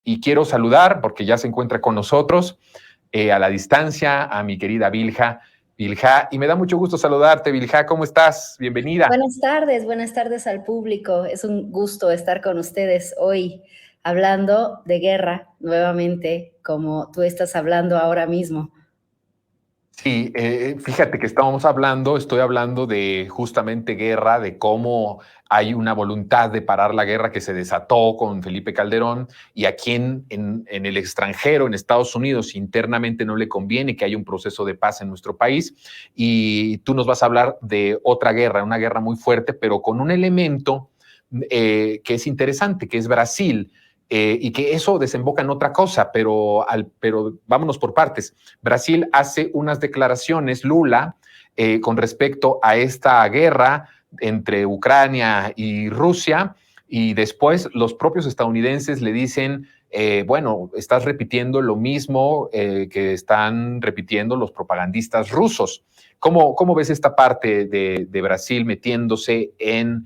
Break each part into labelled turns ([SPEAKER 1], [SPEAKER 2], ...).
[SPEAKER 1] y quiero saludar, porque ya se encuentra con nosotros a la distancia, a mi querida Vilja. Vilja, y me da mucho gusto saludarte, Vilja, ¿cómo estás? Bienvenida.
[SPEAKER 2] Buenas tardes al público. Es un gusto estar con ustedes hoy hablando de guerra nuevamente, como tú estás hablando ahora mismo.
[SPEAKER 1] Sí, fíjate que estoy hablando de justamente guerra, de cómo hay una voluntad de parar la guerra que se desató con Felipe Calderón y a quien en el extranjero, en Estados Unidos, internamente no le conviene que haya un proceso de paz en nuestro país. Y tú nos vas a hablar de otra guerra, una guerra muy fuerte, pero con un elemento que es interesante, que es Brasil. Y que eso desemboca en otra cosa, pero vámonos por partes. Brasil hace unas declaraciones, Lula, con respecto a esta guerra entre Ucrania y Rusia, y después los propios estadounidenses le dicen, bueno, estás repitiendo lo mismo que están repitiendo los propagandistas rusos. ¿Cómo ves esta parte de Brasil metiéndose en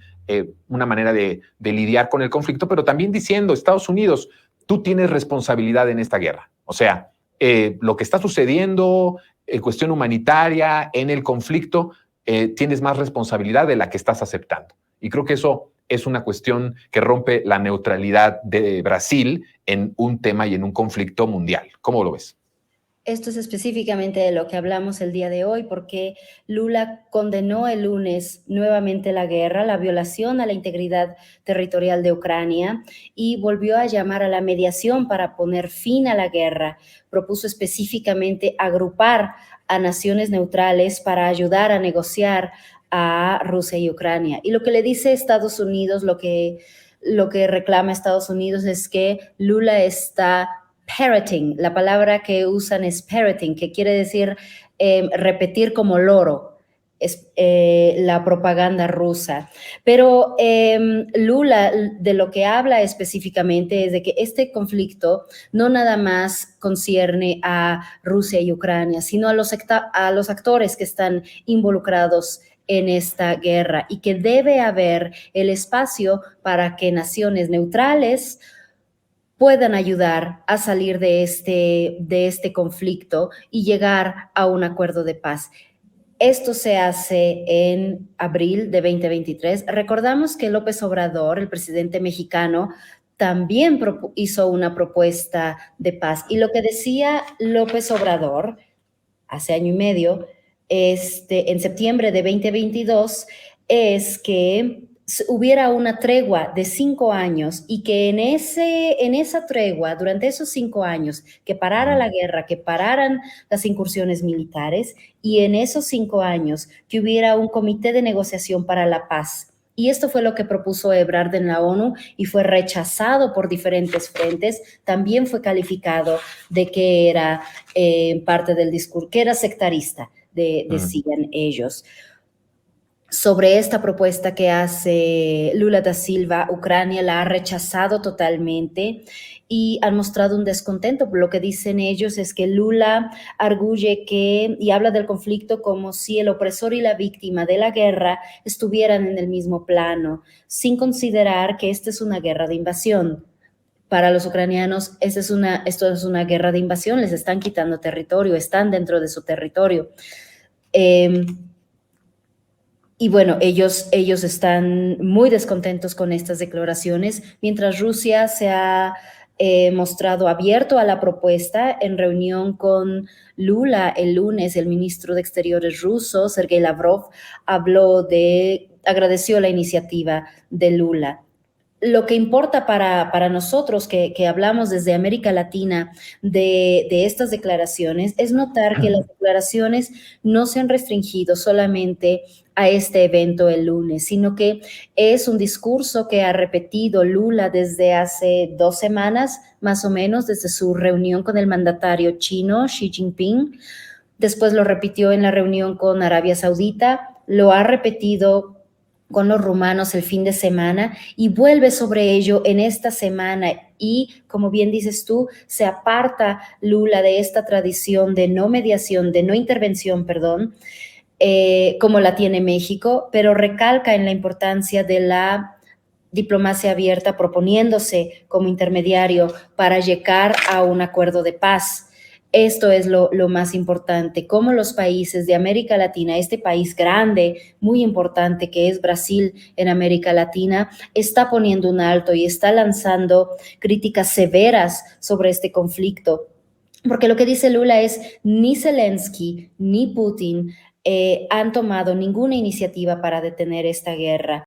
[SPEAKER 1] una manera de lidiar con el conflicto, pero también diciendo, Estados Unidos, tú tienes responsabilidad en esta guerra? O sea, lo que está sucediendo en cuestión humanitaria, en el conflicto, tienes más responsabilidad de la que estás aceptando. Y creo que eso es una cuestión que rompe la neutralidad de Brasil en un tema y en un conflicto mundial. ¿Cómo lo ves?
[SPEAKER 2] Esto es específicamente de lo que hablamos el día de hoy, porque Lula condenó el lunes nuevamente la guerra, la violación a la integridad territorial de Ucrania y volvió a llamar a la mediación para poner fin a la guerra. Propuso específicamente agrupar a naciones neutrales para ayudar a negociar a Rusia y Ucrania. Y lo que le dice Estados Unidos, lo que reclama Estados Unidos es que Lula está parroting, la palabra que usan es parroting, que quiere decir repetir como loro, es la propaganda rusa. Pero Lula de lo que habla específicamente es de que este conflicto no nada más concierne a Rusia y Ucrania, sino a los actores que están involucrados en esta guerra y que debe haber el espacio para que naciones neutrales puedan ayudar a salir de este conflicto y llegar a un acuerdo de paz. Esto se hace en abril de 2023. Recordamos que López Obrador, el presidente mexicano, también hizo una propuesta de paz. Y lo que decía López Obrador hace año y medio, en septiembre de 2022, es que hubiera una tregua de 5 años y que en esa tregua, durante esos 5 años, que parara la guerra, que pararan las incursiones militares y en esos 5 años que hubiera un comité de negociación para la paz. Y esto fue lo que propuso Ebrard en la ONU y fue rechazado por diferentes frentes. También fue calificado de que era parte del discurso, que era sectarista, decían ellos. Sobre esta propuesta que hace Lula da Silva, Ucrania la ha rechazado totalmente y han mostrado un descontento. Lo que dicen ellos es que Lula arguye y habla del conflicto como si el opresor y la víctima de la guerra estuvieran en el mismo plano, sin considerar que esta es una guerra de invasión. Para los ucranianos, esto es una guerra de invasión, les están quitando territorio, están dentro de su territorio. Y bueno, ellos están muy descontentos con estas declaraciones, mientras Rusia se ha mostrado abierto a la propuesta. En reunión con Lula el lunes, el ministro de Exteriores ruso, Sergei Lavrov, agradeció la iniciativa de Lula. Lo que importa para nosotros que hablamos desde América Latina de estas declaraciones es notar que las declaraciones no se han restringido solamente a este evento el lunes, sino que es un discurso que ha repetido Lula desde hace 2 semanas, más o menos, desde su reunión con el mandatario chino Xi Jinping. Después lo repitió en la reunión con Arabia Saudita, lo ha repetido con los rumanos el fin de semana y vuelve sobre ello en esta semana. Y, como bien dices tú, se aparta Lula de esta tradición de no mediación, de no intervención, como la tiene México, pero recalca en la importancia de la diplomacia abierta, proponiéndose como intermediario para llegar a un acuerdo de paz. Esto es lo más importante, cómo los países de América Latina, este país grande, muy importante que es Brasil en América Latina, está poniendo un alto y está lanzando críticas severas sobre este conflicto. Porque lo que dice Lula es, ni Zelensky ni Putin han tomado ninguna iniciativa para detener esta guerra.